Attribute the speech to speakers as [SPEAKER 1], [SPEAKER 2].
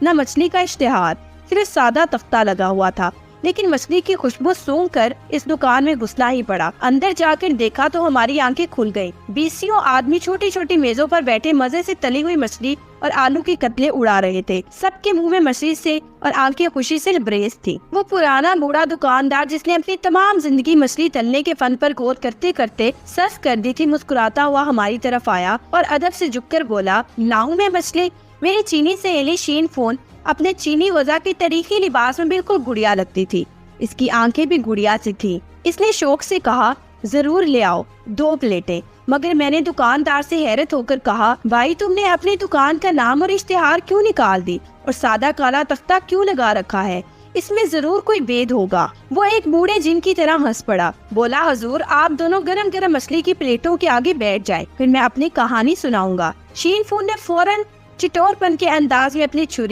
[SPEAKER 1] نہ مچھلی کا اشتہار، صرف سادہ تختہ لگا ہوا تھا۔ لیکن مچھلی کی خوشبو سونگ کر اس دکان میں گھسنا ہی پڑا۔ اندر جا کر دیکھا تو ہماری آنکھیں کھل گئیں۔ 20 آدمی چھوٹی چھوٹی میزوں پر بیٹھے مزے سے تلی ہوئی مچھلی اور آلو کی قتلے اڑا رہے تھے۔ سب کے منہ میں مچھلی سے اور آنکھیں خوشی سے لبریز تھی۔ وہ پرانا بوڑھا دکاندار جس نے اپنی تمام زندگی مچھلی تلنے کے فن پر غور کرتے کرتے سرف کر دی تھی، مسکراتا ہوا ہماری طرف آیا اور ادب سے جھک کر بولا، لاؤں میں مچھلی؟ میری چینی سہیلی شین فون اپنے چینی وضع کے تاریخی لباس میں بالکل گڑیا لگتی تھی۔ اس کی آنکھیں بھی گڑیا سے تھی۔ اس نے شوق سے کہا، ضرور لے آؤ 2 پلیٹیں۔ مگر میں نے دکاندار سے حیرت ہو کر کہا، بھائی تم نے اپنی دکان کا نام اور اشتہار کیوں نکال دی اور سادہ کالا تختہ کیوں لگا رکھا ہے؟ اس میں ضرور کوئی بید ہوگا۔ وہ ایک بوڑھے جن کی طرح ہنس پڑا، بولا، حضور آپ دونوں گرم گرم مچھلی کی پلیٹوں کے آگے بیٹھ جائیں، پھر میں اپنی کہانی سناؤں گا۔ شین فون نے فوراً چٹور پن کے انداز میں اپنی چھری